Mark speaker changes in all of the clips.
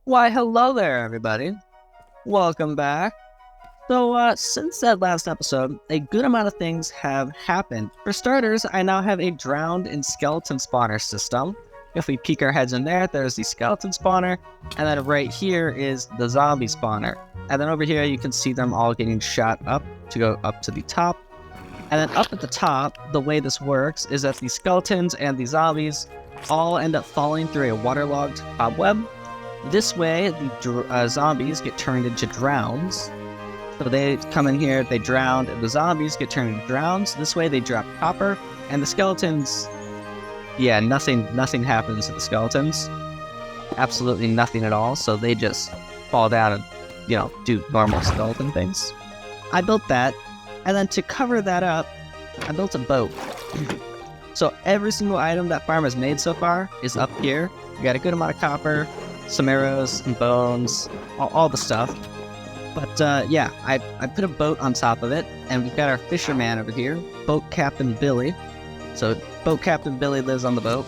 Speaker 1: Why, hello there, everybody. Welcome back. Since that last episode, a good amount of things have happened. For starters, I now have a drowned and skeleton spawner system. If we peek our heads in there, there's the skeleton spawner, and then right here is the zombie spawner. And then over here, you can see them all getting shot up to go up to the top. And then up at the top, the way this works is that the skeletons and the zombies all end up falling through a waterlogged cobweb. This way, the zombies get turned into drowns. So they come in here, they drown, and the zombies get turned into drowns. This way, they drop copper, and the skeletons, yeah, nothing happens to the skeletons. Absolutely nothing at all. So they just fall down and, do normal skeleton things. I built that, and then to cover that up, I built a boat. So every single item that farm has made so far is up here. We got a good amount of copper, some arrows and bones, all the stuff. But yeah, I put a boat on top of it, and we've got our fisherman over here, Boat Captain Billy. So Boat Captain Billy lives on the boat.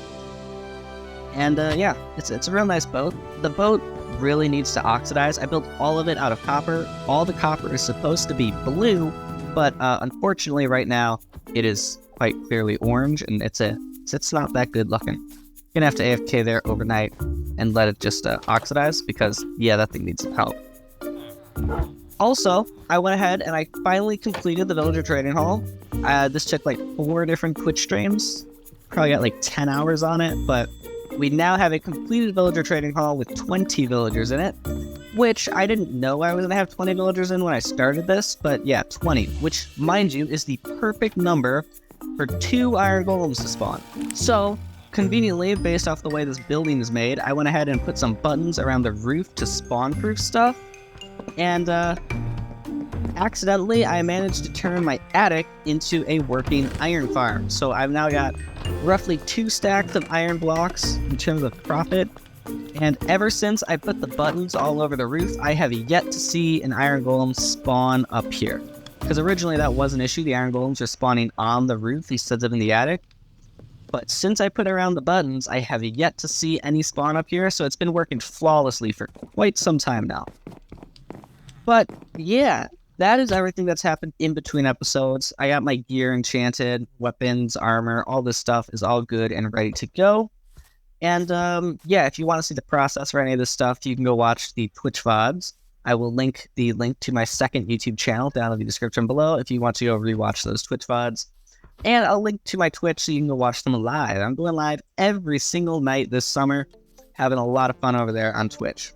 Speaker 1: And yeah, it's a real nice boat. The boat really needs to oxidize. I built all of it out of copper. All the copper is supposed to be blue, but unfortunately right now it is quite clearly orange, and it's not that good looking. Gonna have to AFK there overnight and let it just oxidize, because yeah, that thing needs some help. Also, I went ahead and I finally completed the villager trading hall. This took like 4 different Twitch streams. Probably got like 10 hours on it, but we now have a completed villager trading hall with 20 villagers in it, which I didn't know I was gonna have 20 villagers in when I started this, but yeah, 20, which, mind you, is the perfect number for 2 iron golems to spawn. So, conveniently, based off the way this building is made, I went ahead and put some buttons around the roof to spawn-proof stuff, and accidentally I managed to turn my attic into a working iron farm. So I've now got roughly 2 stacks of iron blocks in terms of profit, and ever since I put the buttons all over the roof, I have yet to see an iron golem spawn up here. Because originally that was an issue, the iron golems are spawning on the roof instead of in the attic. But since I put around the buttons, I have yet to see any spawn up here, so it's been working flawlessly for quite some time now. But yeah, that is everything that's happened in between episodes. I got my gear enchanted, weapons, armor, all this stuff is all good and ready to go. And yeah, if you want to see the process for any of this stuff, you can go watch the Twitch VODs. I will link the link to my second YouTube channel down in the description below if you want to go rewatch those Twitch VODs. And I'll link to my Twitch so you can go watch them live. I'm going live every single night this summer, having a lot of fun over there on Twitch.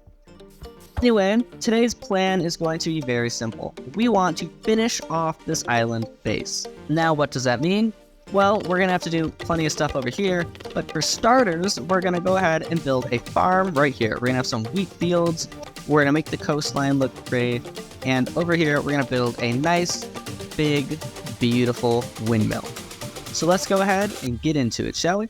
Speaker 1: Anyway, today's plan is going to be very simple. We want to finish off this island base. Now, what does that mean? Well, we're going to have to do plenty of stuff over here, but for starters, we're going to go ahead and build a farm right here. We're going to have some wheat fields, we're going to make the coastline look great, and over here, we're going to build a nice, big, beautiful windmill. So let's go ahead and get into it, shall we?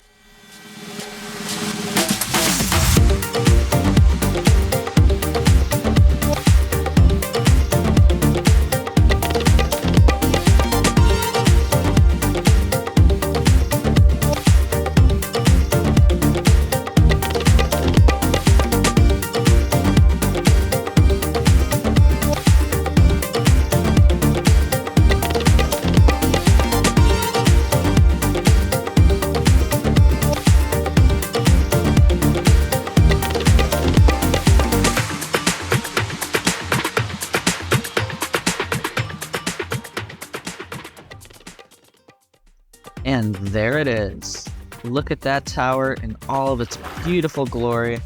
Speaker 1: And there it is. Look at that tower in all of its beautiful glory.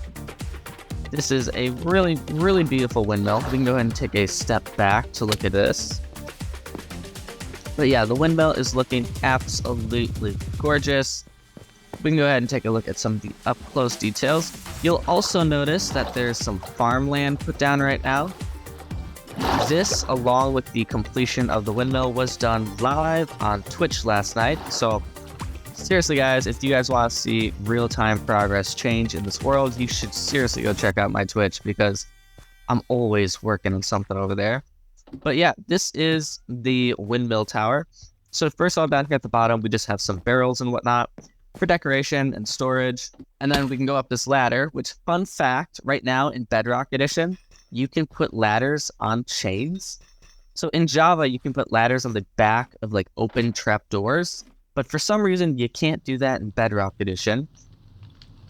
Speaker 1: This is a really, really beautiful windmill. We can go ahead and take a step back to look at this. But yeah, the windmill is looking absolutely gorgeous. We can go ahead and take a look at some of the up-close details. You'll also notice that there's some farmland put down right now. This, along with the completion of the windmill, was done live on Twitch last night. So, seriously guys, if you guys want to see real-time progress change in this world, you should seriously go check out my Twitch, because I'm always working on something over there. But yeah, this is the windmill tower. So first of all, down here at the bottom, we just have some barrels and whatnot. for decoration and storage. And then we can go up this ladder, which, fun fact, right now in Bedrock Edition, you can put ladders on chains. So in Java, you can put ladders on the back of like open trapdoors, but for some reason you can't do that in Bedrock Edition.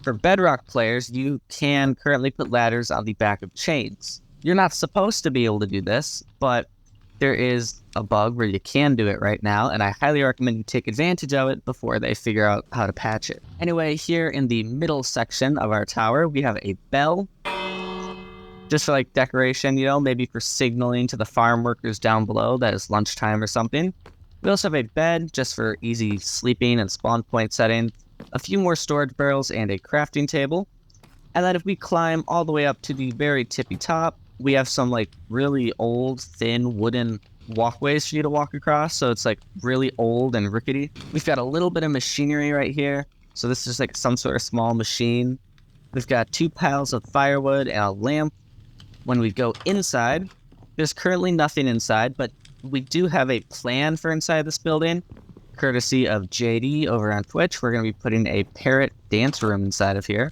Speaker 1: For Bedrock players, you can currently put ladders on the back of chains. You're not supposed to be able to do this, but there is a bug where you can do it right now, and I highly recommend you take advantage of it before they figure out how to patch it. Anyway, here in the middle section of our tower, we have a bell, just for like decoration, you know, maybe for signaling to the farm workers down below that it's lunchtime or something. We also have a bed, just for easy sleeping and spawn point setting, a few more storage barrels, and a crafting table. And then if we climb all the way up to the very tippy top, we have some like really old, thin wooden walkways for you to walk across. So it's like really old and rickety. We've got a little bit of machinery right here. So this is like some sort of small machine. We've got 2 piles of firewood and a lamp. When we go inside, there's currently nothing inside, but we do have a plan for inside this building. Courtesy of JD over on Twitch, we're going to be putting a parrot dance room inside of here.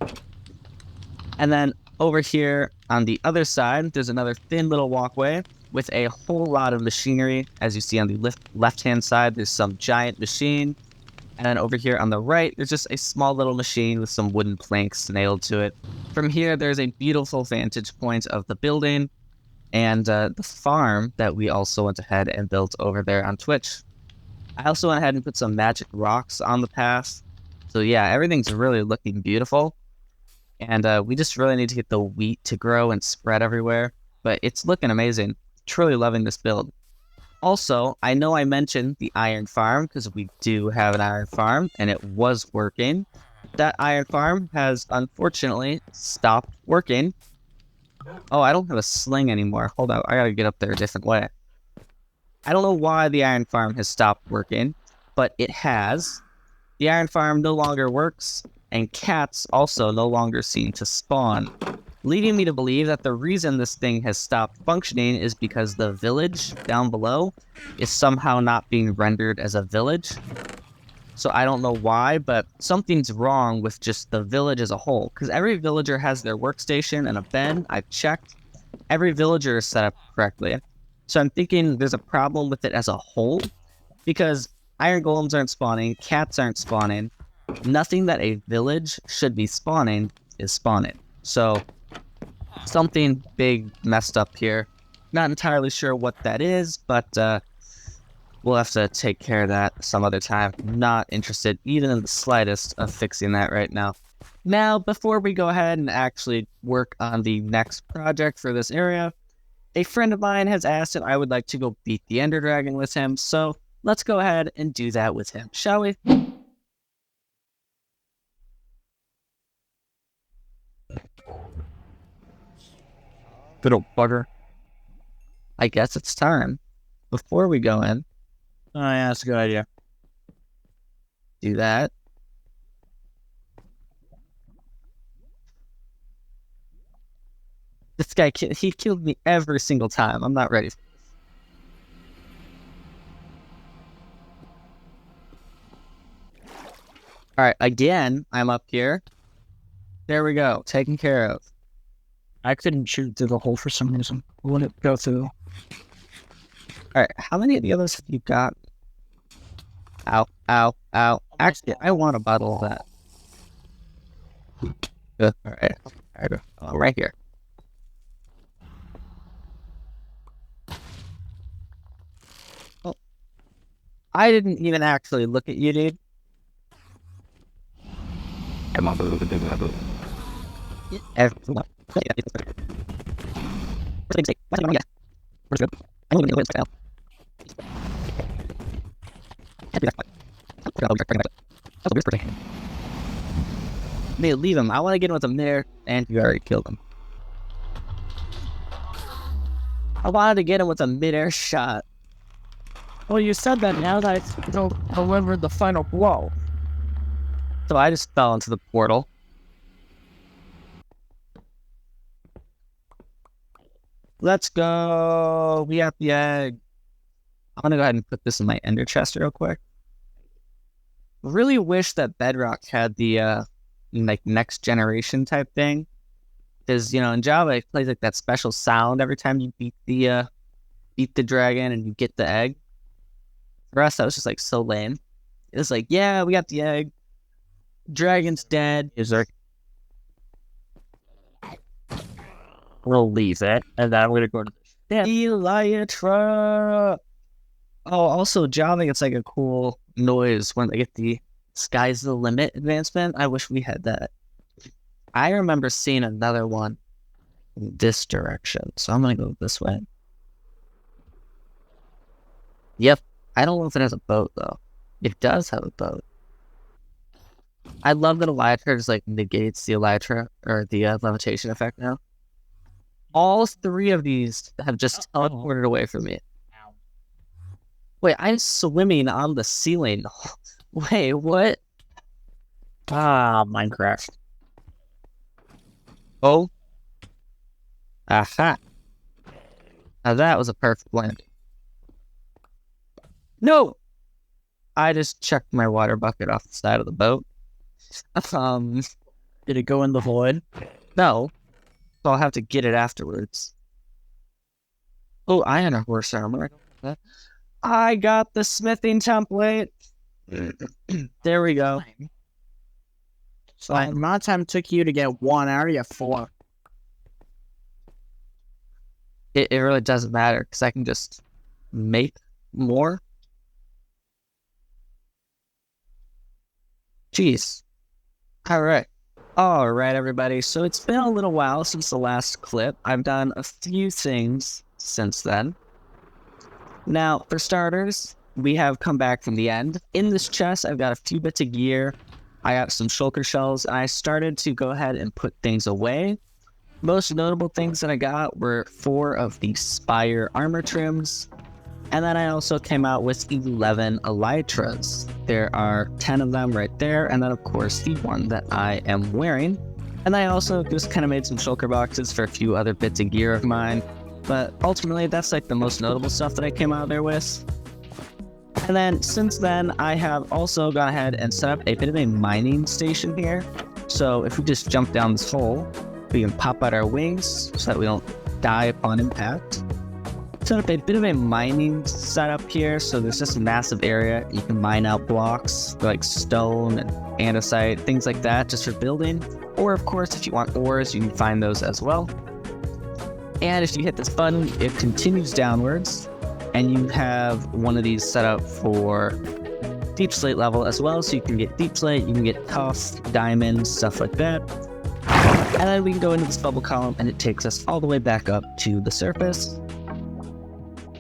Speaker 1: And then over here on the other side, there's another thin little walkway with a whole lot of machinery. As you see on the left-hand side, there's some giant machine. And then over here on the right, there's just a small little machine with some wooden planks nailed to it. From here, there's a beautiful vantage point of the building and the farm that we also went ahead and built over there on Twitch. I also went ahead and put some magic rocks on the path. So yeah, everything's really looking beautiful. And we just really need to get the wheat to grow and spread everywhere. But it's looking amazing. Truly loving this build. Also, I know I mentioned the iron farm because we do have an iron farm and it was working. That iron farm has unfortunately stopped working. Oh, I don't have a sling anymore. Hold on, I gotta get up there a different way. I don't know why the iron farm has stopped working, but it has. The iron farm no longer works, and cats also no longer seem to spawn, leading me to believe that the reason this thing has stopped functioning is because the village down below is somehow not being rendered as a village. So I don't know why, but something's wrong with just the village as a whole, because every villager has their workstation and a bed. I've checked. Every villager is set up correctly. So I'm thinking there's a problem with it as a whole, because iron golems aren't spawning, cats aren't spawning, nothing that a village should be spawning is spawning. So something big messed up here. Not entirely sure what that is, but we'll have to take care of that some other time. Not interested even in the slightest of fixing that right now. Now, before we go ahead and actually work on the next project for this area, a friend of mine has asked if I would like to go beat the Ender Dragon with him, so let's go ahead and do that with him, shall we? Little bugger. I guess it's time. Before we go in, oh yeah, that's a good idea. Do that. This guy, he killed me every single time. I'm not ready for this. Alright, again, I'm up here. There we go, taken care of. I couldn't shoot through the hole for some reason. Wouldn't go through. Alright, how many of the others have you got? Ow, ow, ow. Actually, I want a bottle of that. Good, alright. Right here. Oh. I didn't even actually look at you, dude. Everyone. May leave him. I want to get him with him there, and you already killed him. I wanted to get him with a mid-air shot.
Speaker 2: Well, you said that now that I delivered the final blow.
Speaker 1: So I just fell into the portal. Let's go. We have the egg. I'm gonna go ahead and put this in my ender chest real quick. Really wish that Bedrock had the like next generation type thing. Because, in Java it plays like that special sound every time you beat the dragon and you get the egg. For us, that was just like so lame. It was like, yeah, we got the egg. Dragon's dead.
Speaker 2: Is there? We'll leave it, and then I'm gonna go to the
Speaker 1: Elytra. Oh, also Java gets like a cool noise when they get the sky's the limit advancement. I wish we had that. I remember seeing another one in this direction, so I'm gonna go this way. Yep. I don't know if it has a boat though. It does have a boat. I love that Elytra just like negates the Elytra or the levitation effect now. All three of these have just teleported away from me. Wait, I'm swimming on the ceiling. Wait, what?
Speaker 2: Minecraft.
Speaker 1: Oh. Aha. Now that was a perfect landing. No! I just checked my water bucket off the side of the boat.
Speaker 2: Did it go in the void?
Speaker 1: No. So I'll have to get it afterwards. Oh, iron horse armor. I got the smithing template. There we go.
Speaker 2: So the amount of time it took you to get 1 hour, you have 4.
Speaker 1: It really doesn't matter because I can just make more. Jeez. Alright, everybody. So it's been a little while since the last clip. I've done a few things since then. Now, for starters, we have come back from the end. In this chest, I've got a few bits of gear. I got some shulker shells, and I started to go ahead and put things away. Most notable things that I got were 4 of the Spire armor trims, and then I also came out with 11 elytras. There are 10 of them right there, and then of course the one that I am wearing. And I also just kind of made some shulker boxes for a few other bits of gear of mine, but ultimately that's like the most notable stuff that I came out there with. And then since then, I have also gone ahead and set up a bit of a mining station here. So if we just jump down this hole, we can pop out our wings so that we don't die upon impact. Set up a bit of a mining setup here, so there's just a massive area. You can mine out blocks like stone and andesite, things like that, just for building. Or of course, if you want ores, you can find those as well. And if you hit this button, it continues downwards, and you have one of these set up for deep slate level as well, so you can get deep slate, you can get tough, diamonds, stuff like that. And then we can go into this bubble column, and it takes us all the way back up to the surface,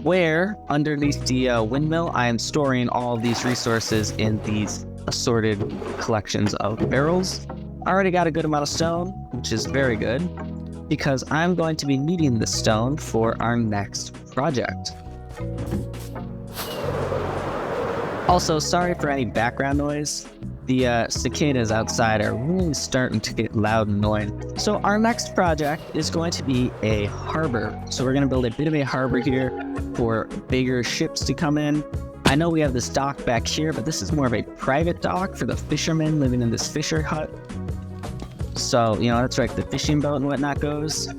Speaker 1: where underneath the windmill, I am storing all of these resources in these assorted collections of barrels. I already got a good amount of stone, which is very good, because I'm going to be needing the stone for our next project. Also, sorry for any background noise. The cicadas outside are really starting to get loud and annoying. So our next project is going to be a harbor. So we're going to build a bit of a harbor here for bigger ships to come in. I know we have this dock back here, but this is more of a private dock for the fishermen living in this fisher hut. So, that's where like the fishing boat and whatnot goes.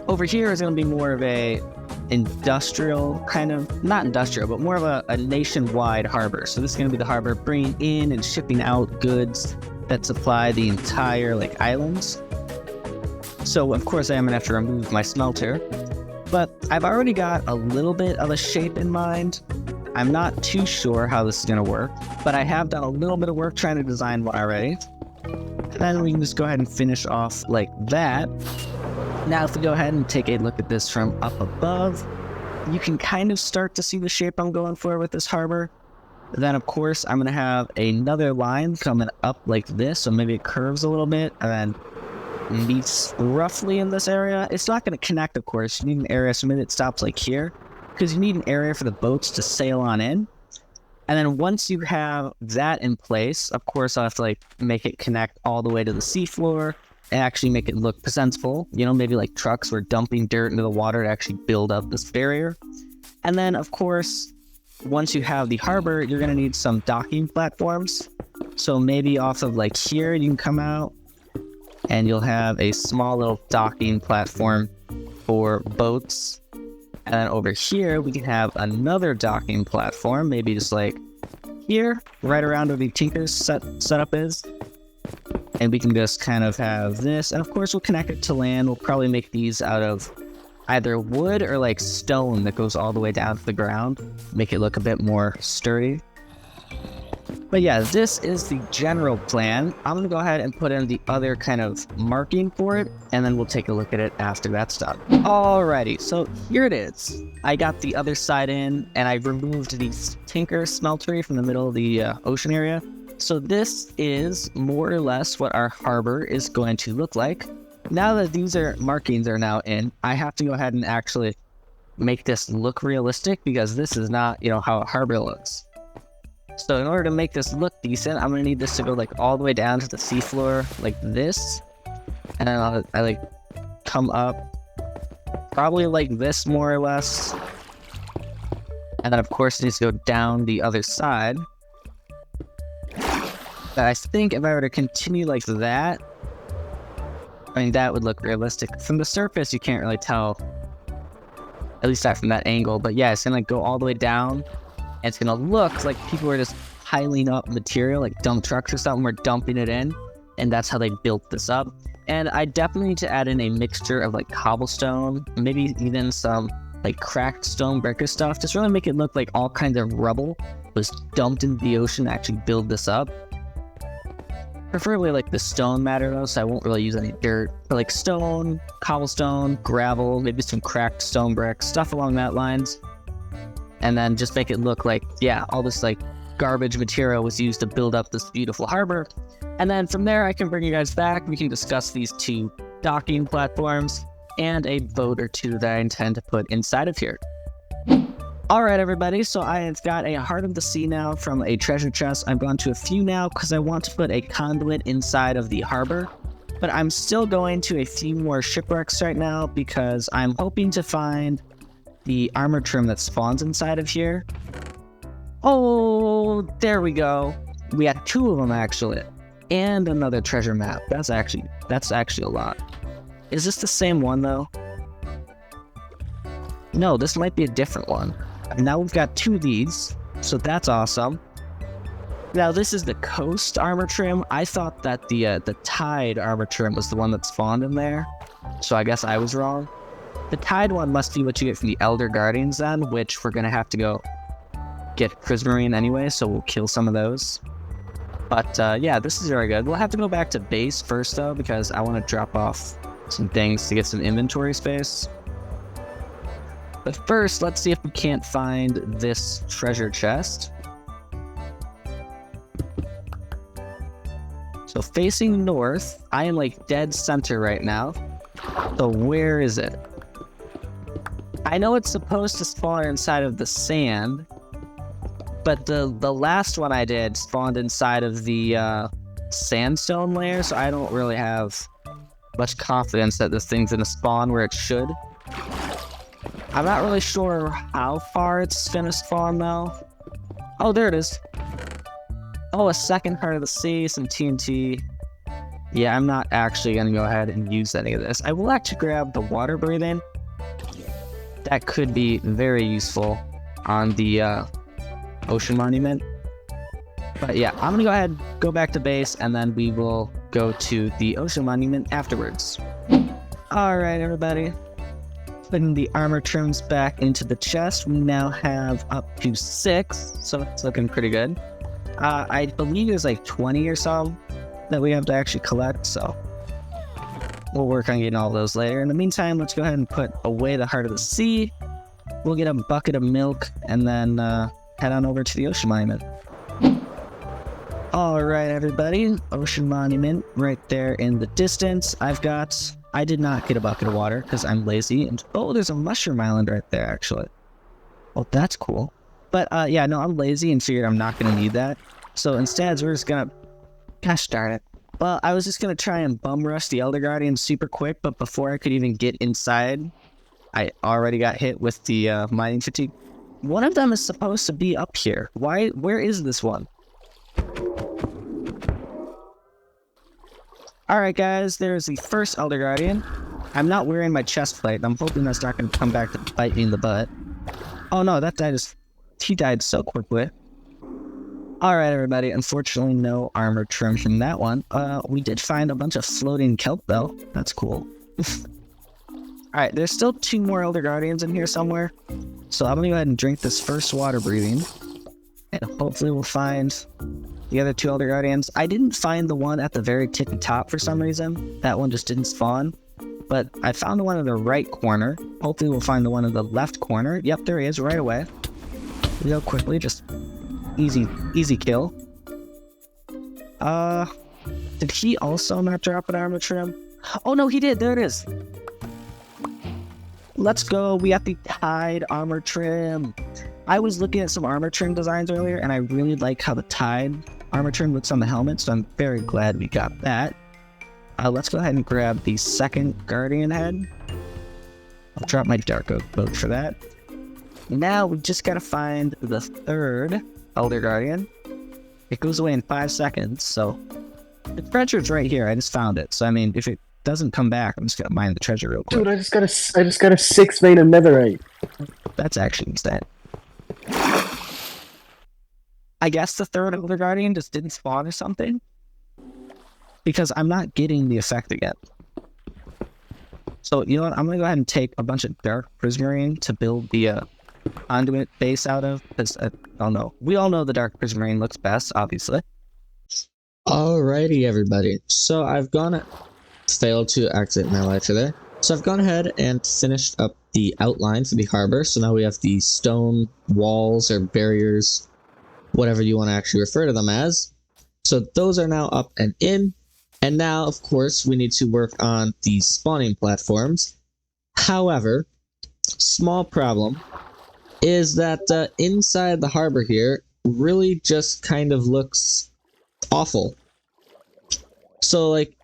Speaker 1: Over here is going to be more of a industrial kind of, not industrial, but more of a nationwide harbor. So this is going to be the harbor bringing in and shipping out goods that supply the entire islands. So of course I am going to have to remove my smelter, but I've already got a little bit of a shape in mind. I'm not too sure how this is going to work, but I have done a little bit of work trying to design one already. And then we can just go ahead and finish off like that. Now if we go ahead and take a look at this from up above, you can kind of start to see the shape I'm going for with this harbor. Then of course I'm going to have another line coming up like this, so maybe it curves a little bit and then meets roughly in this area. It's not going to connect, of course. You need an area, so maybe it stops like here, because you need an area for the boats to sail on in. And then once you have that in place, of course I'll have to make it connect all the way to the seafloor, and actually make it look presentable, maybe like trucks were dumping dirt into the water to actually build up this barrier. And then of course, once you have the harbor, you're going to need some docking platforms. So maybe off of like here you can come out and you'll have a small little docking platform for boats. And then over here we can have another docking platform, maybe just like here, right around where the Tinker's setup is. And we can just kind of have this, and of course we'll connect it to land. We'll probably make these out of either wood or like stone that goes all the way down to the ground, make it look a bit more sturdy. But yeah, this is the general plan. I'm gonna go ahead and put in the other kind of marking for it, and then we'll take a look at it after that's done. Alrighty, so here it is. I got the other side in, and I removed the Tinker smeltery from the middle of the ocean area. So this is more or less what our harbor is going to look like. Now that these markings are now in, I have to go ahead and actually make this look realistic, because this is not, how a harbor looks. So in order to make this look decent, I'm gonna need this to go like all the way down to the seafloor like this. And then I like come up probably like this more or less. And then of course it needs to go down the other side. But I think if I were to continue like that, I mean, that would look realistic. From the surface, you can't really tell, at least not from that angle. But yeah, it's gonna go all the way down, and it's gonna look like people are just piling up material, like dump trucks or something, were dumping it in, and that's how they built this up. And I definitely need to add in a mixture of like cobblestone, maybe even some like cracked stone brick stuff, just really make it look like all kinds of rubble was dumped into the ocean to actually build this up. Preferably like the stone matter though, so I won't really use any dirt. But like stone, cobblestone, gravel, maybe some cracked stone brick, stuff along that lines. And then just make it look like, yeah, all this like garbage material was used to build up this beautiful harbor. And then from there I can bring you guys back. We can discuss these two docking platforms and a boat or two that I intend to put inside of here. Alright everybody, so I have got a Heart of the Sea now from a treasure chest. I've gone to a few now because I want to put a conduit inside of the harbor. But I'm still going to a few more shipwrecks right now because I'm hoping to find the armor trim that spawns inside of here. Oh, there we go. We had two of them actually. And another treasure map. That's actually a lot. Is this the same one though? No, this might be a different one. Now we've got two of these, so that's awesome. Now this is the coast armor trim. I thought that the tide armor trim was the one that spawned in there, so I guess I was wrong. The tide one must be what you get from the Elder Guardians then, which we're gonna have to go get Prismarine anyway, so we'll kill some of those. But yeah, this is very good. We'll have to go back to base first though, because I want to drop off some things to get some inventory space. But first, let's see if we can't find this treasure chest. So facing north, I am like dead center right now. So where is it? I know it's supposed to spawn inside of the sand, but the last one I did spawned inside of the sandstone layer, so I don't really have much confidence that this thing's gonna spawn where it should. I'm not really sure how far it's gonna spawn though. Oh, there it is. Oh, a second Heart of the Sea, some TNT. Yeah, I'm not actually gonna go ahead and use any of this. I will actually grab the water breathing. That could be very useful on the ocean monument. But yeah, I'm gonna go ahead, go back to base, and then we will go to the ocean monument afterwards. Alright everybody. Putting the armor trims back into the chest, we now have up to 6, so it's looking pretty good. I believe there's like 20 or so that we have to actually collect, so we'll work on getting all those later. In the meantime, let's go ahead and put away the Heart of the Sea. We'll get a bucket of milk and then head on over to the ocean monument. Alright everybody, ocean monument right there in the distance. I did not get a bucket of water because I'm lazy. And oh, there's a mushroom island right there, actually. Oh, that's cool. But yeah, no, I'm lazy and figured I'm not going to need that. So instead, we're just going to... Gosh darn it. Well, I was just going to try and bum rush the Elder Guardian super quick, but before I could even get inside, I already got hit with the mining fatigue. One of them is supposed to be up here. Where is this one? Alright guys, there's the first Elder Guardian. I'm not wearing my chest plate. I'm hoping that's not going to come back to bite me in the butt. Oh no, that guy he died so quickly. Alright everybody, unfortunately no armor trim from that one. We did find a bunch of floating kelp though. That's cool. Alright, there's still 2 more Elder Guardians in here somewhere. So I'm gonna go ahead and drink this first water breathing. And hopefully we'll find the other 2 Elder Guardians. I didn't find the one at the very tippy top for some reason. That one just didn't spawn. But I found the one in the right corner. Hopefully we'll find the one in the left corner. Yep, there he is right away. We go quickly, just easy kill. Did he also not drop an armor trim? Oh no, he did. There it is. Let's go. We got the Tide armor trim. I was looking at some armor trim designs earlier, and I really like how the Tide armor trim looks on the helmet, so I'm very glad we got that. Let's go ahead and grab the second Guardian head. I'll drop my Dark Oak boat for that. Now we just gotta find the third Elder Guardian. It goes away in 5 seconds, so the treasure's right here. I just found it. So I mean, if it doesn't come back, I'm just gonna mine the treasure real quick.
Speaker 3: Dude, I just got a 6 vein of netherite.
Speaker 1: That's actually insane. I guess the third Elder Guardian just didn't spawn or something, because I'm not getting the effect again. So you know what? I'm gonna go ahead and take a bunch of dark prismarine to build the conduit base out of, because I don't know. We all know the dark prismarine looks best, obviously.
Speaker 4: Alrighty, everybody. So I've failed to exit my life there. So I've gone ahead and finished up the outline for the harbor. So now we have the stone walls or barriers, whatever you want to actually refer to them as. So those are now up and in. And now, of course, we need to work on the spawning platforms. However, small problem is that inside the harbor here really just kind of looks awful. So, like,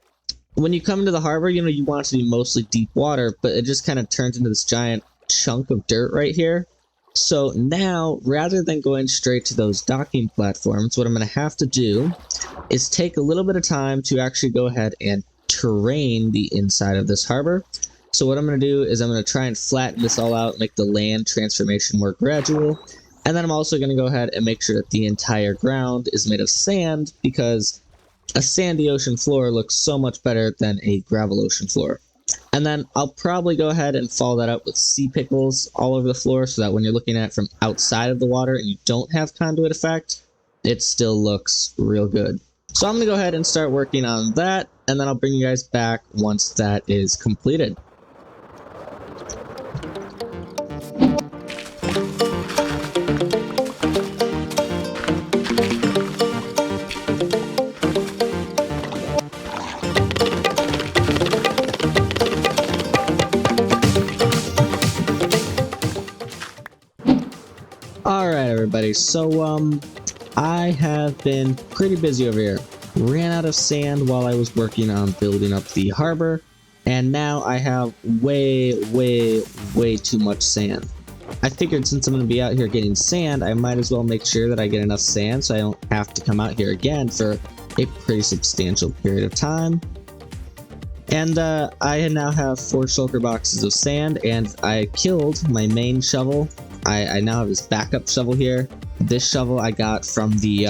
Speaker 4: when you come into the harbor, you know, you want it to be mostly deep water, but it just kind of turns into this giant chunk of dirt right here. So now, rather than going straight to those docking platforms, what I'm going to have to do is take a little bit of time to actually go ahead and terrain the inside of this harbor. So what I'm going to do is I'm going to try and flatten this all out, make the land transformation more gradual. And then I'm also going to go ahead and make sure that the entire ground is made of sand, because a sandy ocean floor looks so much better than a gravel ocean floor. And then I'll probably go ahead and follow that up with sea pickles all over the floor, so that when you're looking at it from outside of the water and you don't have conduit effect, it still looks real good. So I'm going to go ahead and start working on that, and then I'll bring you guys back once that is completed. Alright everybody, so I have been pretty busy over here. Ran out of sand while I was working on building up the harbor, and now I have way too much sand. I figured since I'm going to be out here getting sand, I might as well make sure that I get enough sand so I don't have to come out here again for a pretty substantial period of time. And I now have 4 shulker boxes of sand, and I killed my main shovel. I now have this backup shovel here. This shovel I got from the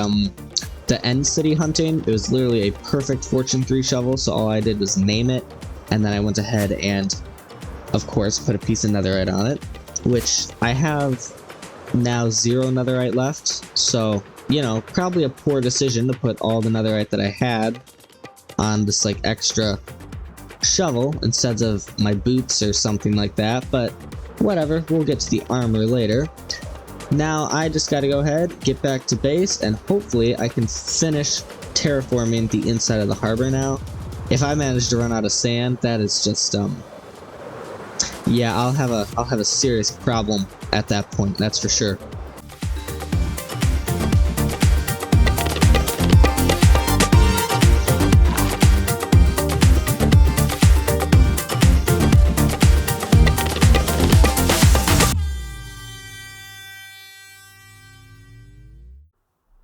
Speaker 4: end city hunting. It was literally a perfect Fortune 3 shovel, so all I did was name it, and then I went ahead and, of course, put a piece of netherite on it, which I have now 0 netherite left, so, you know, probably a poor decision to put all the netherite that I had on this, like, extra shovel instead of my boots or something like that, but whatever, we'll get to the armor later. Now I just gotta go ahead, get back to base, and hopefully I can finish terraforming the inside of the harbor now. If I manage to run out of sand, that is just yeah, I'll have a serious problem at that point, that's for sure.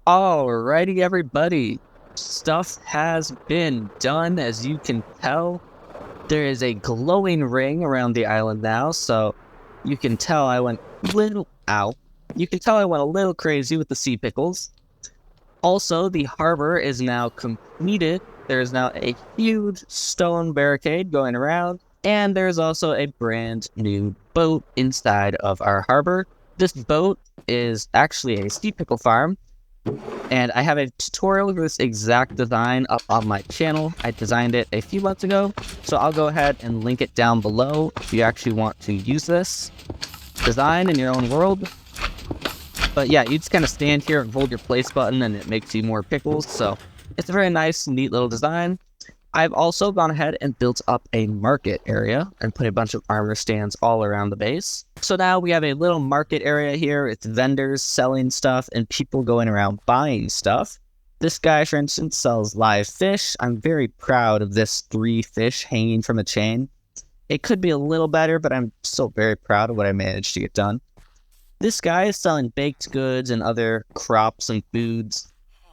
Speaker 1: Alrighty, everybody. stuff has been done. As you can tell, there is a glowing ring around the island now, so you can tell I went a little crazy with the sea pickles. Also, the harbor is now completed. There is now a huge stone barricade going around, and there's also a brand new boat inside of our harbor. This boat is actually a sea pickle farm, and I have a tutorial of this exact design up on my channel. I designed it a few months ago, so I'll go ahead and link it down below if you actually want to use this design in your own world. But yeah, you just kind of stand here and hold your place button and it makes you more pickles, so it's a very nice, neat little design. I've also gone ahead and built up a market area and put a bunch of armor stands all around the base. So now we have a little market area here. It's vendors selling stuff and people going around buying stuff. This guy, for instance, sells live fish. I'm very proud of this 3 fish hanging from a chain. It could be a little better, but I'm still very proud of what I managed to get done. This guy is selling baked goods and other crops and foods.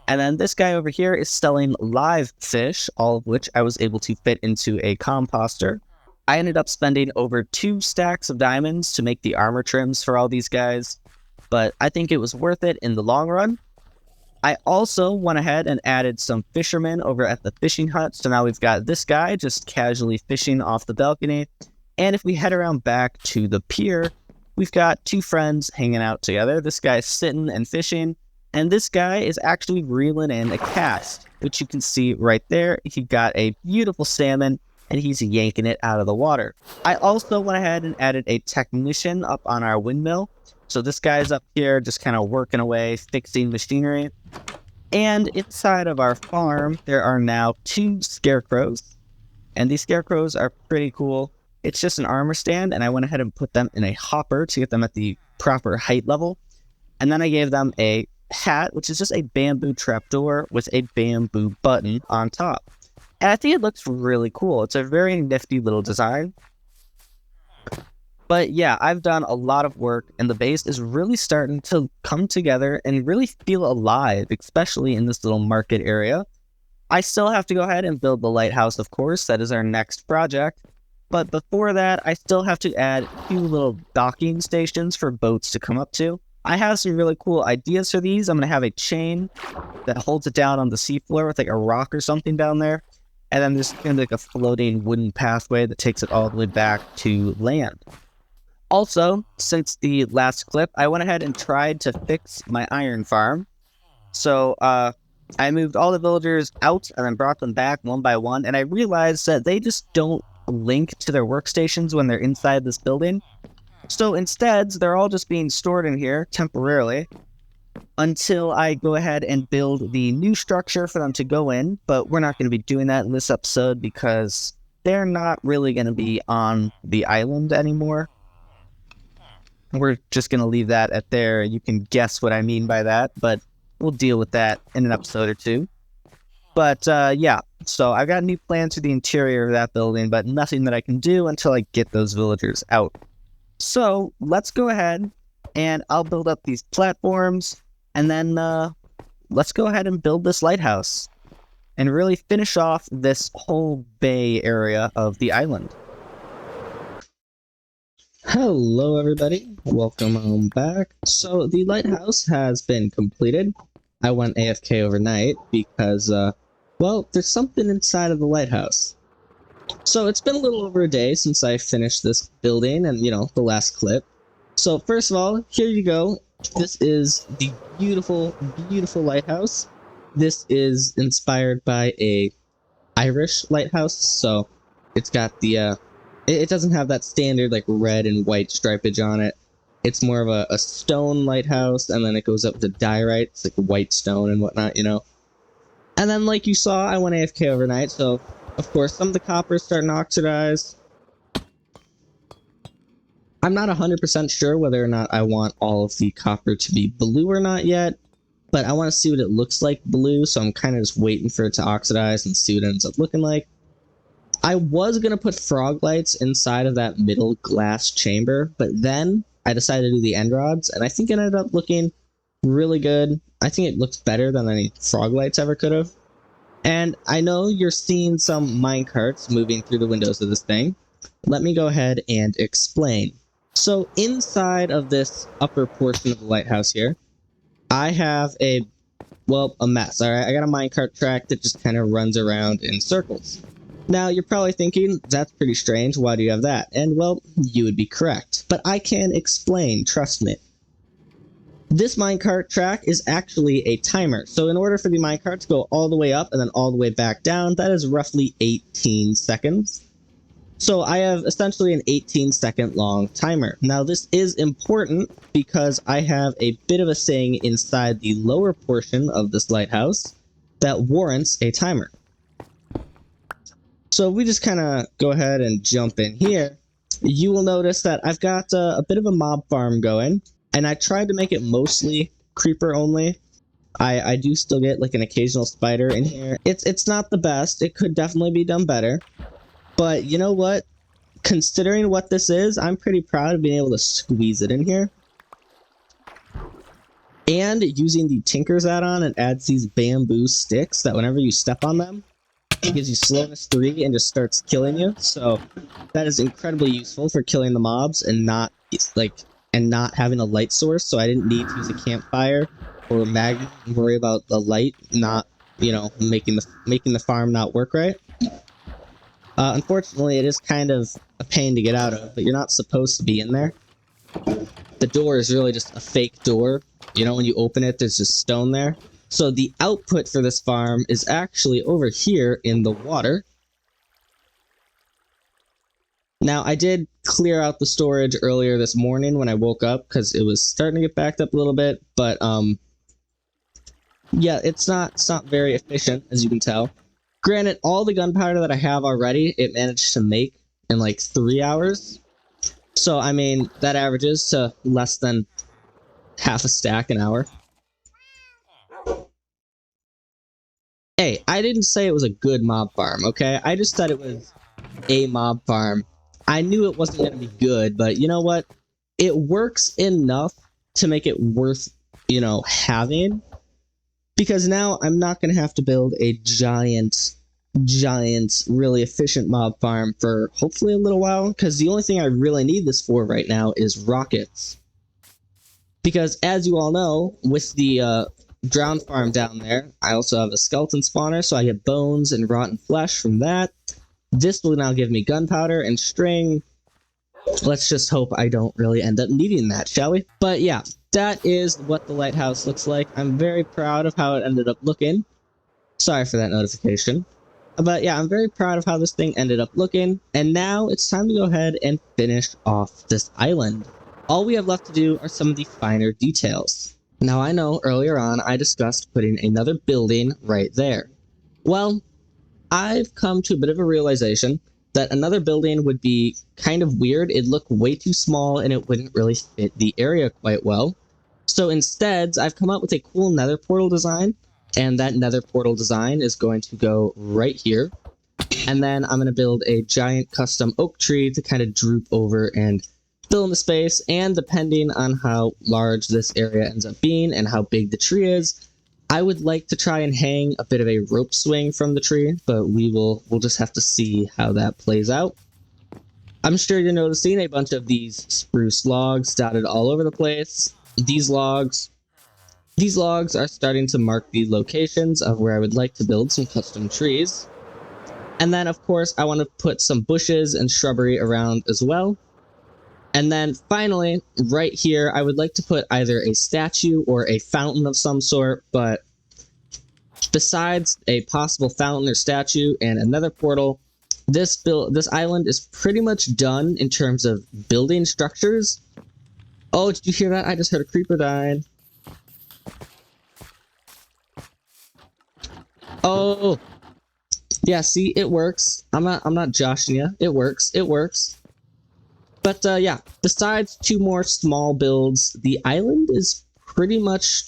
Speaker 1: And then this guy over here is selling live fish, all of which I was able to fit into a composter. I ended up spending over 2 stacks of diamonds to make the armor trims for all these guys, but I think it was worth it in the long run. I also went ahead and added some fishermen over at the fishing hut, so now we've got this guy just casually fishing off the balcony. And if we head around back to the pier, we've got 2 friends hanging out together. This guy's sitting and fishing, and this guy is actually reeling in a cast, which you can see right there. He got a beautiful salmon, and he's yanking it out of the water. I also went ahead and added a technician up on our windmill. So this guy's up here just kind of working away, fixing machinery. And inside of our farm, there are now 2 scarecrows, and these scarecrows are pretty cool. It's just an armor stand, and I went ahead and put them in a hopper to get them at the proper height level. And then I gave them a hat, which is just a bamboo trapdoor with a bamboo button on top. And I think it looks really cool. It's a very nifty little design. But yeah, I've done a lot of work, and the base is really starting to come together and really feel alive, especially in this little market area. I still have to go ahead and build the lighthouse, of course. That is our next project. But before that, I still have to add a few little docking stations for boats to come up to. I have some really cool ideas for these. I'm going to have a chain that holds it down on the seafloor with like a rock or something down there. And then there's going to be like a floating wooden pathway that takes it all the way back to land. Also, since the last clip, I went ahead and tried to fix my iron farm. So I moved all the villagers out and then brought them back one by one. And I realized that they just don't link to their workstations when they're inside this building. So instead, they're all just being stored in here temporarily until I go ahead and build the new structure for them to go in. But we're not going to be doing that in this episode because they're not really going to be on the island anymore. We're just going to leave that at there. You can guess what I mean by that, but we'll deal with that in an episode or 2. But yeah, so I've got new plans for the interior of that building, but nothing that I can do until I get those villagers out. So let's go ahead and I'll build up these platforms, and then let's go ahead and build this lighthouse and really finish off this whole bay area of the island.
Speaker 4: Hello everybody, welcome home back. So the lighthouse has been completed. I went AFK overnight because, well, there's something inside of the lighthouse. So it's been a little over a day since I finished this building and, you know, the last clip. So first of all, here you go. This is the beautiful, beautiful lighthouse. This is inspired by a Irish lighthouse, so it's got the, it doesn't have that standard, like, red and white stripage on it. It's more of a stone lighthouse, and then it goes up to diorite. It's like white stone and whatnot, you know. And then, like you saw, I went AFK overnight, so, of course, some of the copper is starting to oxidize. I'm not 100% sure whether or not I want all of the copper to be blue or not yet, but I want to see what it looks like blue, so I'm kind of just waiting for it to oxidize and see what it ends up looking like. I was going to put frog lights inside of that middle glass chamber, but then I decided to do the end rods, and I think it ended up looking really good. I think it looks better than any frog lights ever could have. And I know you're seeing some minecarts moving through the windows of this thing. Let me go ahead and explain. So inside of this upper portion of the lighthouse here, I have a mess, alright? I got a minecart track that just kind of runs around in circles. Now, you're probably thinking, that's pretty strange, why do you have that? And, well, you would be correct. But I can explain, trust me. This minecart track is actually a timer, so in order for the minecart to go all the way up and then all the way back down, that is roughly 18 seconds. So I have essentially an 18-second long timer. Now this is important because I have a bit of a saying inside the lower portion of this lighthouse that warrants a timer. So if we just kind of go ahead and jump in here, you will notice that I've got a bit of a mob farm going, and I tried to make it mostly creeper only. I do still get like an occasional spider in here. It's not the best. It could definitely be done better. But you know what? Considering what this is, I'm pretty proud of being able to squeeze it in here. And using the Tinker's add-on, it adds these bamboo sticks that whenever you step on them, it gives you slowness 3 and just starts killing you. So that is incredibly useful for killing the mobs and not having a light source. So I didn't need to use a campfire or magnet and worry about the light not, making the farm not work right. Unfortunately, it is kind of a pain to get out of, but you're not supposed to be in there. The door is really just a fake door. When you open it, there's just stone there. So the output for this farm is actually over here in the water. Now, I did clear out the storage earlier this morning when I woke up because it was starting to get backed up a little bit, but yeah, it's not very efficient, as you can tell. Granted, all the gunpowder that I have already, it managed to make in like 3 hours. So, I mean, that averages to less than half a stack an hour. Hey, I didn't say it was a good mob farm, okay? I just said it was a mob farm. I knew it wasn't going to be good, but you know what? It works enough to make it worth, having. Because now I'm not going to have to build a giant, really efficient mob farm for hopefully a little while. Because the only thing I really need this for right now is rockets. Because as you all know, with the drowned farm down there, I also have a skeleton spawner, so I get bones and rotten flesh from that. This will now give me gunpowder and string. Let's just hope I don't really end up needing that, shall we? But yeah, that is what the lighthouse looks like. I'm very proud of how it ended up looking. Sorry for that notification. But yeah, I'm very proud of how this thing ended up looking. And now it's time to go ahead and finish off this island. All we have left to do are some of the finer details. Now I know earlier on I discussed putting another building right there. Well, I've come to a bit of a realization that another building would be kind of weird. It'd look way too small and it wouldn't really fit the area quite well. So instead, I've come up with a cool nether portal design, and that nether portal design is going to go right here. And then I'm going to build a giant custom oak tree to kind of droop over and fill in the space, and depending on how large this area ends up being and how big the tree is, I would like to try and hang a bit of a rope swing from the tree, but we'll just have to see how that plays out. I'm sure you're noticing a bunch of these spruce logs dotted all over the place. These logs are starting to mark the locations of where I would like to build some custom trees. And then, of course, I want to put some bushes and shrubbery around as well. And then finally, right here, I would like to put either a statue or a fountain of some sort, but besides a possible fountain or statue and another portal, this island is pretty much done in terms of building structures. Oh, did you hear that? I just heard a creeper dying. Oh, yeah, see, it works. I'm not joshing you. It works. But yeah, besides 2 more small builds, the island is pretty much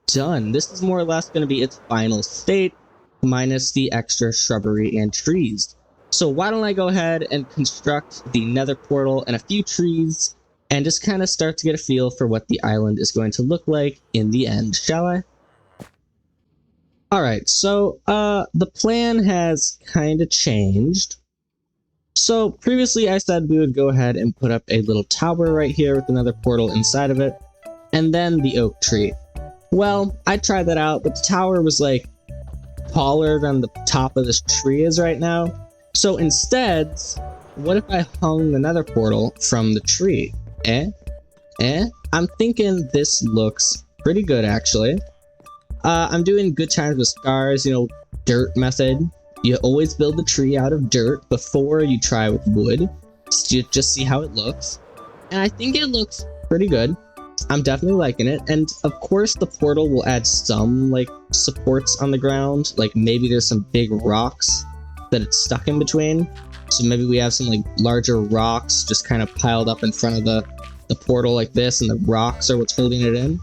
Speaker 4: done. This is more or less going to be its final state, minus the extra shrubbery and trees. So why don't I go ahead and construct the nether portal and a few trees, and just kind of start to get a feel for what the island is going to look like in the end, shall I? Alright, so the plan has kind of changed. So previously I said we would go ahead and put up a little tower right here with another portal inside of it, and then the oak tree. Well, I tried that out, but the tower was like taller than the top of this tree is right now. So instead, what if I hung another portal from the tree? I'm thinking this looks pretty good actually. I'm doing good times with scars, you know, dirt method. You always build the tree out of dirt before you try with wood. Just see how it looks. And I think it looks pretty good. I'm definitely liking it. And of course the portal will add some like supports on the ground. Like maybe there's some big rocks that it's stuck in between. So maybe we have some like larger rocks just kind of piled up in front of the portal like this, and the rocks are what's holding it in.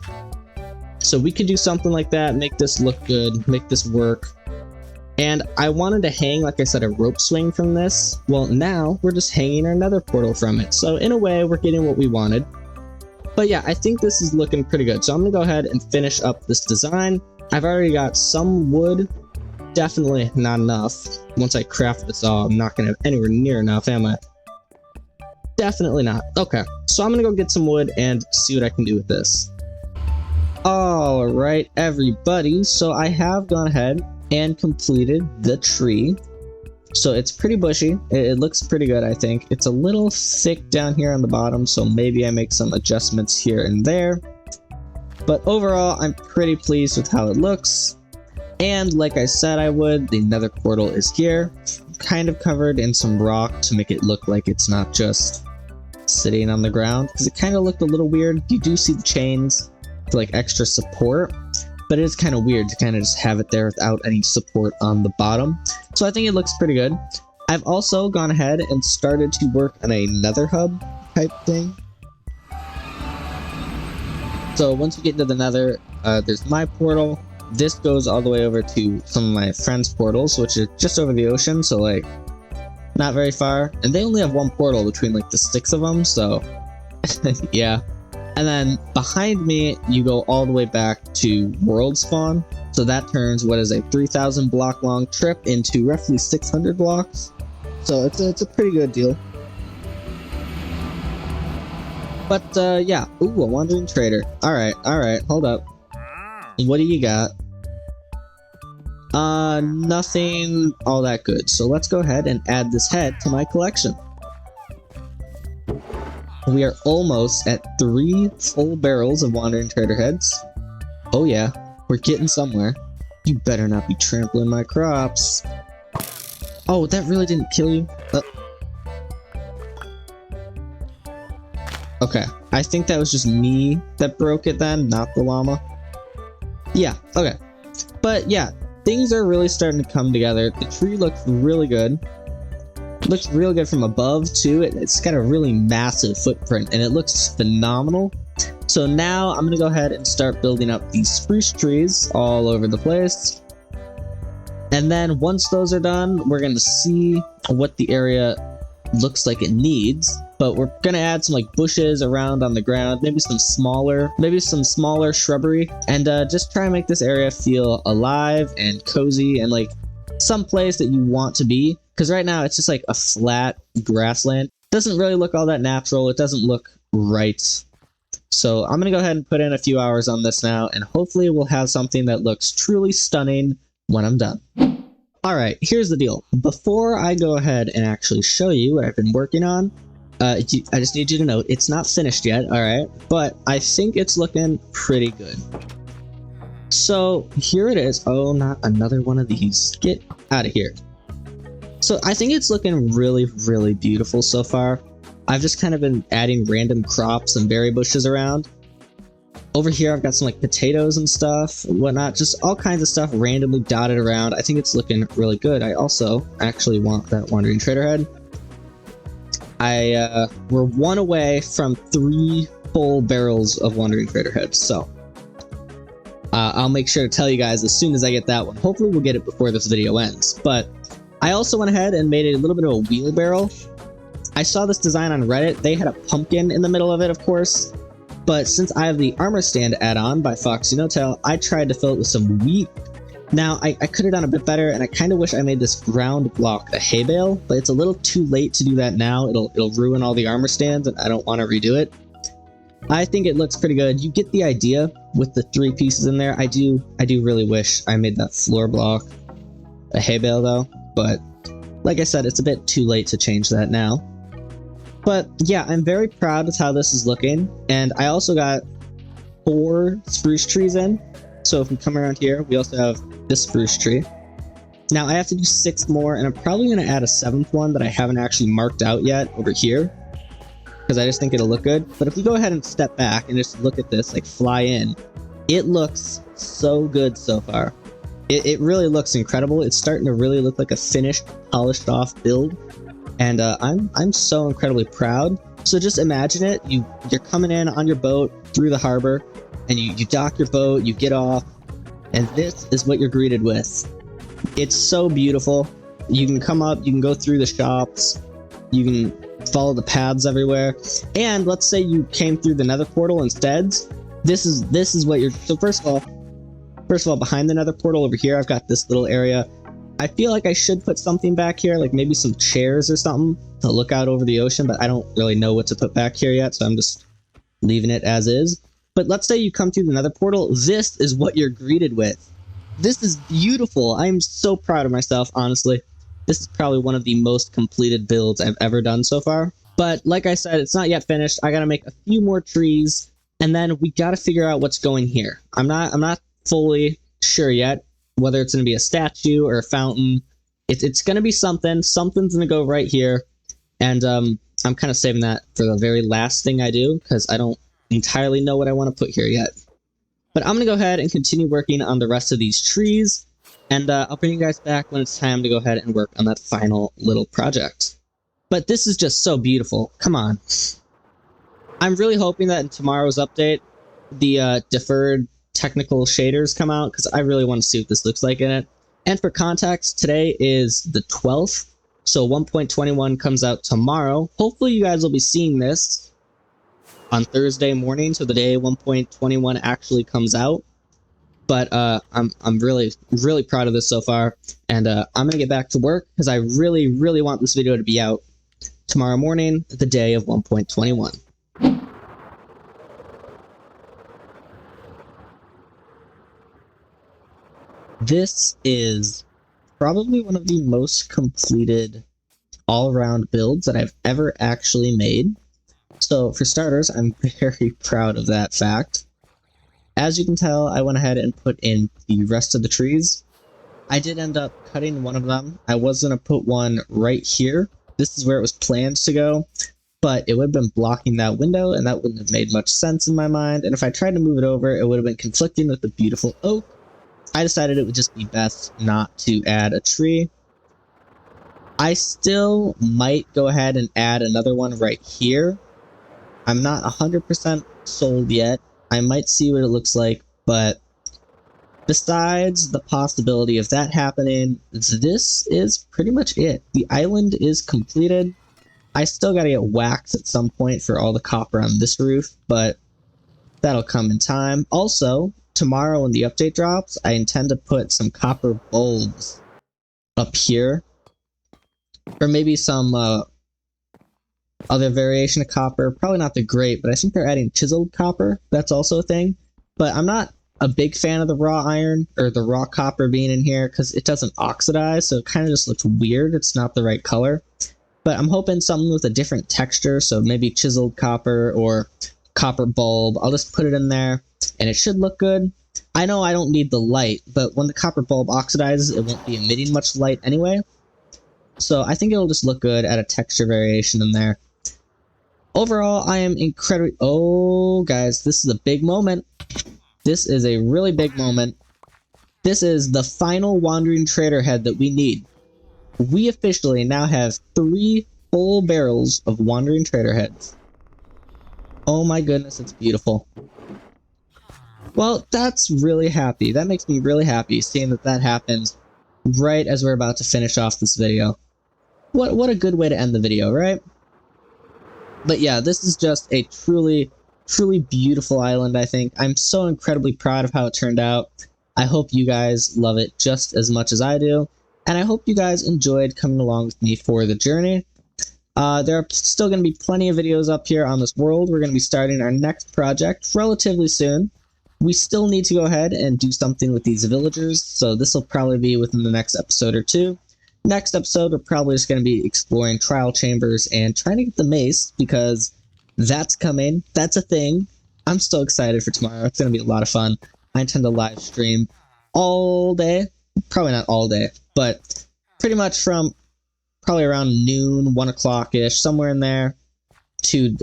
Speaker 4: So we could do something like that, make this look good, make this work. And I wanted to hang, like I said, a rope swing from this. Well, now we're just hanging another portal from it. So in a way, we're getting what we wanted. But yeah, I think this is looking pretty good. So I'm gonna go ahead and finish up this design. I've already got some wood. Definitely not enough. Once I craft this all, I'm not gonna have anywhere near enough, am I? Definitely not. Okay, so I'm gonna go get some wood and see what I can do with this. Alright, everybody. So I have gone ahead and completed the tree. So it's pretty bushy. It looks pretty good, I think. It's a little thick down here on the bottom, so maybe I make some adjustments here and there. But overall, I'm pretty pleased with how it looks. And like I said I would, the nether portal is here, kind of covered in some rock to make it look like it's not just sitting on the ground, because it kind of looked a little weird. You do see the chains for like extra support, but it's kind of weird to kind of just have it there without any support on the bottom. So I think it looks pretty good. I've also gone ahead and started to work on a nether hub type thing. So once we get into the nether, there's my portal. This goes all the way over to some of my friends' portals, which is just over the ocean, so like not very far. And they only have one portal between like the 6 of them, so yeah. And then behind me, you go all the way back to world spawn. So that turns what is a 3,000 block long trip into roughly 600 blocks. So it's a pretty good deal. But yeah, ooh, a wandering trader. Alright, hold up. What do you got? Nothing all that good. So let's go ahead and add this head to my collection. We are almost at 3 full barrels of wandering trader heads. Oh yeah, we're getting somewhere. You better not be trampling my crops. Oh, that really didn't kill you? Okay, I think that was just me that broke it then, not the llama. Yeah, okay. But yeah, things are really starting to come together. The tree looks really good. Looks real good from above too. It's got a really massive footprint and it looks phenomenal. So now I'm gonna go ahead and start building up these spruce trees all over the place. And then once those are done, we're gonna see what the area looks like it needs. But we're gonna add some like bushes around on the ground, maybe some smaller shrubbery, and just try and make this area feel alive and cozy and like some place that you want to be. Because right now it's just like a flat grassland. Doesn't really look all that natural. It doesn't look right. So I'm gonna go ahead and put in a few hours on this now, and hopefully we'll have something that looks truly stunning when I'm done. Alright, here's the deal. Before I go ahead and actually show you what I've been working on, I just need you to know it's not finished yet, alright? But I think it's looking pretty good. So here it is. Oh, not another one of these. Get out of here. So I think it's looking really, really beautiful so far. I've just kind of been adding random crops and berry bushes around. Over here I've got some like potatoes and stuff and whatnot, just all kinds of stuff randomly dotted around. I think it's looking really good. I also actually want that wandering trader head. We're 1 away from 3 full barrels of wandering trader heads, so I'll make sure to tell you guys as soon as I get that one. Hopefully we'll get it before this video ends. But I also went ahead and made a little bit of a wheelbarrow. I saw this design on Reddit. They had a pumpkin in the middle of it, of course. But since I have the armor stand add-on by Foxy No Tail, I tried to fill it with some wheat Now, I could have done a bit better, and I kind of wish I made this ground block a hay bale, but it's a little too late to do that now. It'll ruin all the armor stands, and I don't want to redo it. I think it looks pretty good. You get the idea with the 3 pieces in there. I do really wish I made that floor block a hay bale though, but like I said, it's a bit too late to change that now. But yeah, I'm very proud of how this is looking, and I also got 4 spruce trees in. So if we come around here, we also have this spruce tree. Now I have to do 6 more, and I'm probably going to add a 7th one that I haven't actually marked out yet over here, because I just think it'll look good. But if we go ahead and step back and just look at this, like fly in, it looks so good so far. It really looks incredible. It's starting to really look like a finished, polished off build, and I'm so incredibly proud. So just imagine it, you're coming in on your boat through the harbor, and you dock your boat, you get off, and this is what you're greeted with. It's so beautiful. You can come up, you can go through the shops, you can follow the paths everywhere, and let's say you came through the nether portal instead. This is what you're. So first of all, behind the nether portal over here, I've got this little area. I feel like I should put something back here, like maybe some chairs or something to look out over the ocean, but I don't really know what to put back here yet, so I'm just leaving it as is. But let's say you come through the nether portal, this is what you're greeted with. This is beautiful. I'm so proud of myself, honestly. This is probably one of the most completed builds I've ever done so far. But like I said, it's not yet finished. I gotta make a few more trees, and then we gotta figure out what's going here. I'm not fully sure yet whether it's gonna be a statue or a fountain. It's gonna be something. Something's gonna go right here, and I'm kind of saving that for the very last thing I do, because I don't entirely know what I want to put here yet. But I'm gonna go ahead and continue working on the rest of these trees, and I'll bring you guys back when it's time to go ahead and work on that final little project. But this is just so beautiful. Come on. I'm really hoping that in tomorrow's update, the deferred technical shaders come out, because I really want to see what this looks like in it. And for context, today is the 12th, so 1.21 comes out tomorrow. Hopefully you guys will be seeing this on Thursday morning, so the day 1.21 actually comes out. But I'm really proud of this so far, and I'm gonna get back to work, because I really want this video to be out tomorrow morning, the day of 1.21. This is probably one of the most completed all-around builds that I've ever actually made. So for starters, I'm very proud of that fact. As you can tell, I went ahead and put in the rest of the trees. I did end up cutting one of them. I was going to put one right here. This is where it was planned to go, but it would have been blocking that window, and that wouldn't have made much sense in my mind. And if I tried to move it over, it would have been conflicting with the beautiful oak. I decided it would just be best not to add a tree. I still might go ahead and add another one right here. I'm not 100% sold yet. I might see what it looks like, but besides the possibility of that happening, this is pretty much it. The island is completed. I still gotta get waxed at some point for all the copper on this roof, but that'll come in time. Also, tomorrow when the update drops, I intend to put some copper bulbs up here, or maybe some other variation of copper. Probably not the great, but I think they're adding chiseled copper. That's also a thing. But I'm not a big fan of the raw iron or the raw copper being in here, because it doesn't oxidize, so it kind of just looks weird. It's not the right color. But I'm hoping something with a different texture, so maybe chiseled copper or copper bulb. I'll just put it in there, and it should look good. I know I don't need the light, but when the copper bulb oxidizes, it won't be emitting much light anyway. So I think it'll just look good, add a texture variation in there. Overall, I am incredibly... Oh, guys, this is a big moment. This is a really big moment. This is the final Wandering Trader head that we need. We officially now have 3 full barrels of Wandering Trader heads. Oh my goodness, it's beautiful. Well, that's really happy. That makes me really happy, seeing that happens right as we're about to finish off this video. What a good way to end the video, right? But yeah, this is just a truly beautiful island, I think. I'm so incredibly proud of how it turned out. I hope you guys love it just as much as I do, and I hope you guys enjoyed coming along with me for the journey. There are still going to be plenty of videos up here on this world. We're going to be starting our next project relatively soon. We still need to go ahead and do something with these villagers, so this will probably be within the next episode or two. Next episode, we're probably just going to be exploring trial chambers and trying to get the mace, because that's coming. That's a thing. I'm still excited for tomorrow. It's going to be a lot of fun. I intend to live stream all day. Probably not all day, but pretty much from probably around noon, 1 o'clock-ish, somewhere in there, to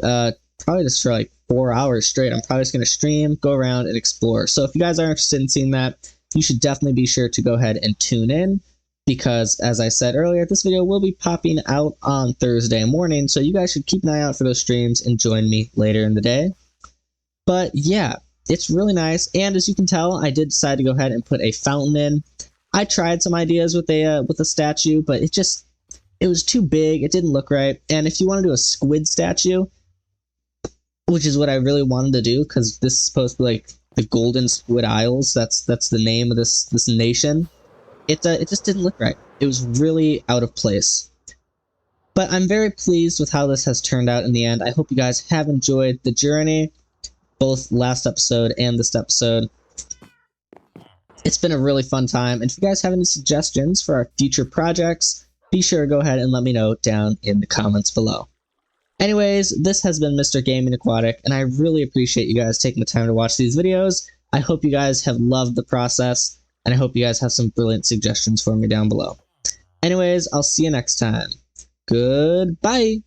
Speaker 4: probably just for like 4 hours straight. I'm probably just going to stream, go around, and explore. So if you guys are interested in seeing that, you should definitely be sure to go ahead and tune in, because as I said earlier, this video will be popping out on Thursday morning, so you guys should keep an eye out for those streams and join me later in the day. But yeah, it's really nice, and as you can tell, I did decide to go ahead and put a fountain in. I tried some ideas with a statue, but it was too big, it didn't look right, and if you want to do a squid statue, which is what I really wanted to do, because this is supposed to be like the Golden Squid Isles, that's the name of this nation, it just didn't look right. It was really out of place. But I'm very pleased with how this has turned out in the end. I hope you guys have enjoyed the journey, both last episode and this episode. It's been a really fun time, and if you guys have any suggestions for our future projects, be sure to go ahead and let me know down in the comments below. Anyways, this has been Mr. Gaming Aquatic, and I really appreciate you guys taking the time to watch these videos. I hope you guys have loved the process, and I hope you guys have some brilliant suggestions for me down below. Anyways, I'll see you next time. Goodbye!